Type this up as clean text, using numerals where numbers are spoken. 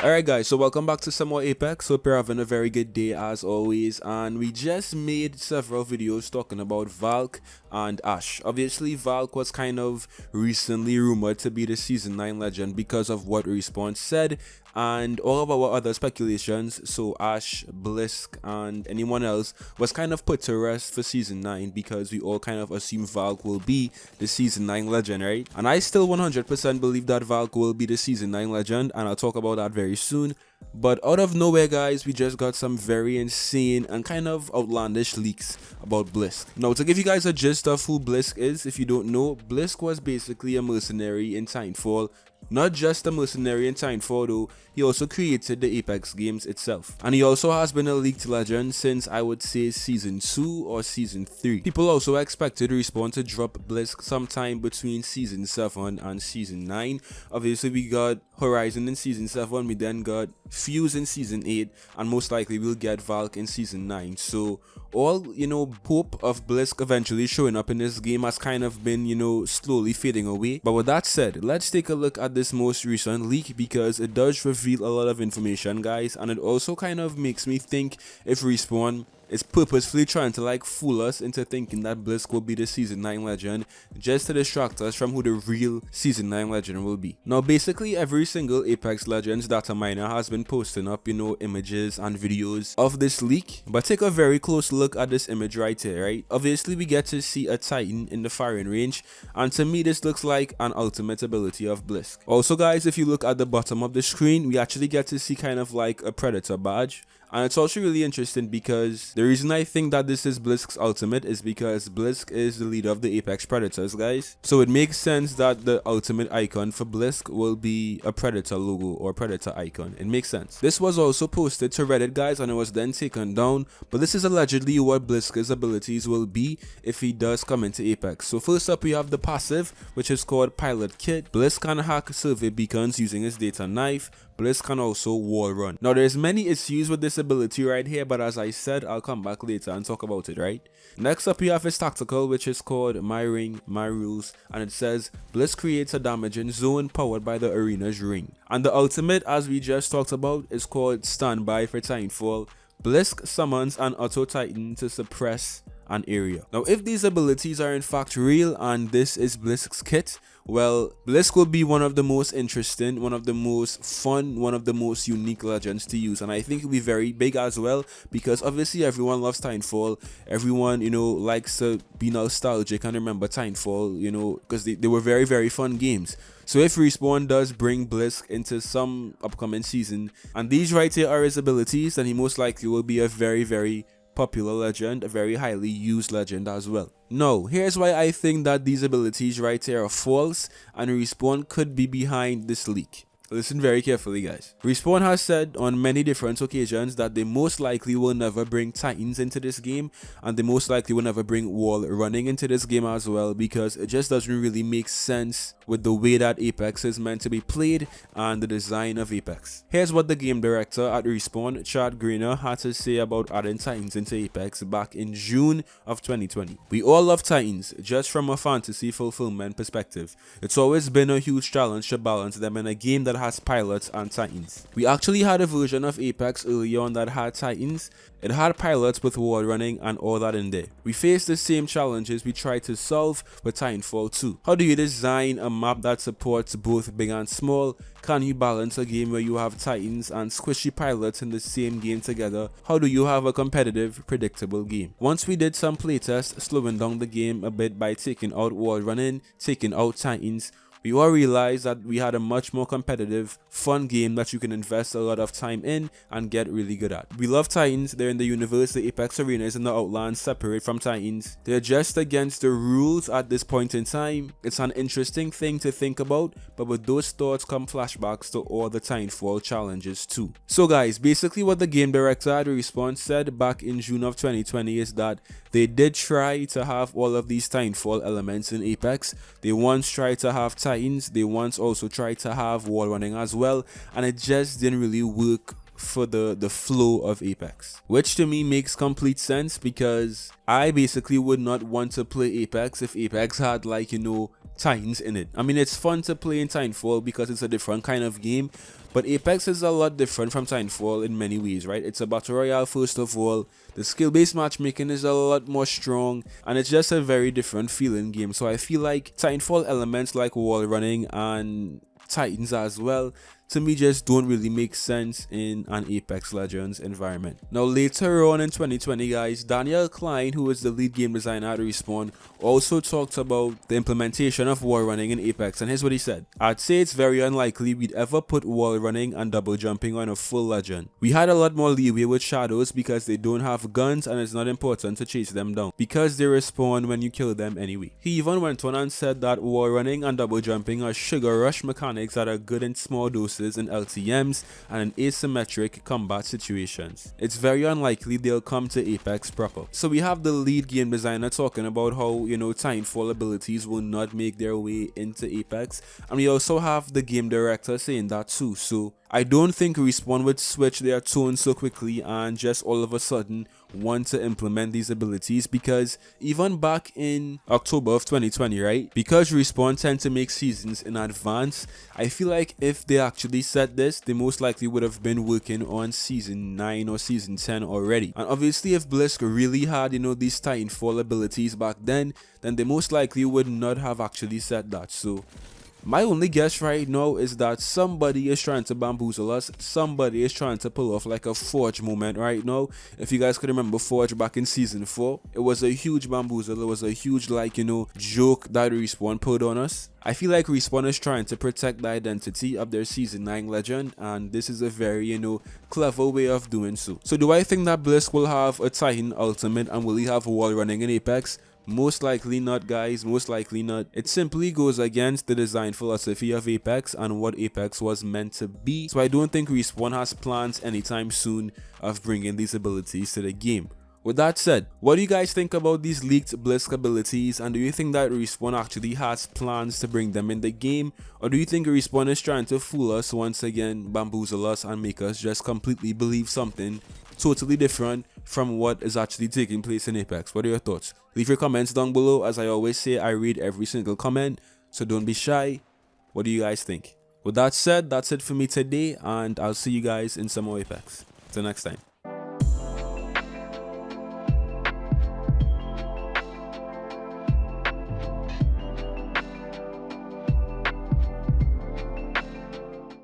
Alright guys, so welcome back to some more Apex. Hope you're having a very good day as always, and we just made several videos talking about Valk and Ash. Obviously Valk was kind of recently rumored to be the Season 9 legend because of what Respawn said and all of our other speculations, so Ash, Blisk and anyone else was kind of put to rest for Season 9 because we all kind of assume Valk will be the Season 9 legend, right? And I still 100% believe that Valk will be the Season 9 legend, and I'll talk about that very soon. But out of nowhere guys, we just got some very insane and kind of outlandish leaks about Blisk. Now to give you guys a gist of who Blisk is, if you don't know, Blisk was basically a mercenary in Titanfall. Not just a mercenary in Titanfall though, he also created the Apex games itself. And he also has been a leaked legend since I would say Season 2 or Season 3. People also expected Respawn to drop Blisk sometime between Season 7 and Season 9. Obviously we got Horizon in Season 7, we then got Fuse in Season 8, and most likely we'll get Valk in Season 9. So all, hope of Blisk eventually showing up in this game has kind of been, slowly fading away. But with that said, let's take a look at this most recent leak because it does reveal a lot of information guys, and it also kind of makes me think if Respawn is purposefully trying to like fool us into thinking that Blisk will be the Season 9 legend just to distract us from who the real Season 9 legend will be. Now basically every single Apex Legends data miner has been posting up images and videos of this leak, but take a very close look at this image right here, right? Obviously we get to see a Titan in the firing range, and to me this looks like an ultimate ability of Blisk. Also guys, if you look at the bottom of the screen, we actually get to see kind of like a Predator badge. And it's also really interesting because the reason I think that this is Blisk's ultimate is because Blisk is the leader of the Apex Predators guys. So it makes sense that the ultimate icon for Blisk will be a Predator logo or Predator icon. It makes sense. This was also posted to Reddit guys and it was then taken down, but this is allegedly what Blisk's abilities will be if he does come into Apex. So first up we have the passive, which is called Pilot Kit. Blisk can hack survey beacons using his data knife. Blisk can also wall run. Now there's many issues with this ability right here, but as I said, I'll come back later and talk about it, right? Next up we have his tactical, which is called My Ring, My Rules, and it says Blisk creates a damaging zone powered by the arena's ring. And the ultimate, as we just talked about, is called Standby for Titanfall. Blisk summons an auto titan to suppress an area. Now if these abilities are in fact real and this is Blisk's kit, well, Blisk will be one of the most interesting, one of the most fun, one of the most unique legends to use, and I think it'll be very big as well because obviously everyone loves Titanfall. Everyone, likes to be nostalgic and remember Titanfall, because they were very, very fun games. So if Respawn does bring Blisk into some upcoming season, and these right here are his abilities, then he most likely will be a very, very popular legend, a very highly used legend as well. Now, here's why I think that these abilities right here are false and Respawn could be behind this leak. Listen very carefully guys. Respawn has said on many different occasions that they most likely will never bring Titans into this game, and they most likely will never bring wall running into this game as well because it just doesn't really make sense with the way that Apex is meant to be played and the design of Apex. Here's what the game director at Respawn, Chad Greener, had to say about adding Titans into Apex back in June of 2020. We all love Titans, just from a fantasy fulfillment perspective. It's always been a huge challenge to balance them in a game that has pilots and Titans. We actually had a version of Apex early on that had Titans. It had pilots with wall running and all that in there. We faced the same challenges we tried to solve with Titanfall 2. How do you design a map that supports both big and small? Can you balance a game where you have Titans and squishy pilots in the same game together? How do you have a competitive, predictable game? Once we did some playtests slowing down the game a bit by taking out wall running, taking out Titans, we all realized that we had a much more competitive, fun game that you can invest a lot of time in and get really good at. We love Titans, they're in the universe, the Apex arenas and the Outlands separate from Titans. They're just against the rules at this point in time. It's an interesting thing to think about, but with those thoughts come flashbacks to all the Titanfall challenges too. So guys, basically what the game director at Respawn said back in June of 2020 is that they did try to have all of these Titanfall elements in Apex. They once tried to have Titans, they once also tried to have wall running as well, and it just didn't really work for the flow of Apex, which to me makes complete sense because I basically would not want to play Apex if Apex had like Titans in it. I mean, it's fun to play in Titanfall because it's a different kind of game, but Apex is a lot different from Titanfall in many ways, right? It's a battle royale first of all. The skill-based matchmaking is a lot more strong, and it's just a very different feeling game. So I feel like Titanfall elements like wall running and Titans as well, to me, just don't really make sense in an Apex Legends environment. Now later on in 2020 guys, Daniel Klein, who is the lead game designer at Respawn, also talked about the implementation of wall running in Apex, and here's what he said. I'd say it's very unlikely we'd ever put wall running and double jumping on a full legend. We had a lot more leeway with shadows because they don't have guns and it's not important to chase them down because they respawn when you kill them anyway. He even went on and said that wall running and double jumping are sugar rush mechanics that are good in small doses in LTMs and in asymmetric combat situations. It's very unlikely they'll come to Apex proper. So we have the lead game designer talking about how, you know, Titanfall abilities will not make their way into Apex, and we also have the game director saying that too. So I don't think Respawn would switch their tone so quickly and just all of a sudden want to implement these abilities, because even back in October of 2020, right, because Respawn tend to make seasons in advance, I feel like if they actually said this, they most likely would have been working on season 9 or season 10 already. And obviously if Blisk really had, you know, these Titanfall abilities back then they most likely would not have actually said that. So my only guess right now is that somebody is trying to bamboozle us. Somebody is trying to pull off like a Forge moment right now. If you guys could remember Forge back in season 4, it was a huge bamboozle. It was a huge, like, you know, joke that Respawn pulled on us. I feel like Respawn is trying to protect the identity of their season 9 legend, and this is a very, you know, clever way of doing so. So do I think that Blisk will have a Titan ultimate and will he have wall running in Apex? Most likely not, guys, most likely not. It simply goes against the design philosophy of Apex and what Apex was meant to be. So I don't think Respawn has plans anytime soon of bringing these abilities to the game. With that said, what do you guys think about these leaked Blisk abilities, and do you think that Respawn actually has plans to bring them in the game, or do you think Respawn is trying to fool us once again, bamboozle us and make us just completely believe something totally different from what is actually taking place in Apex? What are your thoughts? Leave your comments down below. As I always say, I read every single comment, so don't be shy. What do you guys think? With that said, that's it for me today, and I'll see you guys in some more Apex. Till next time.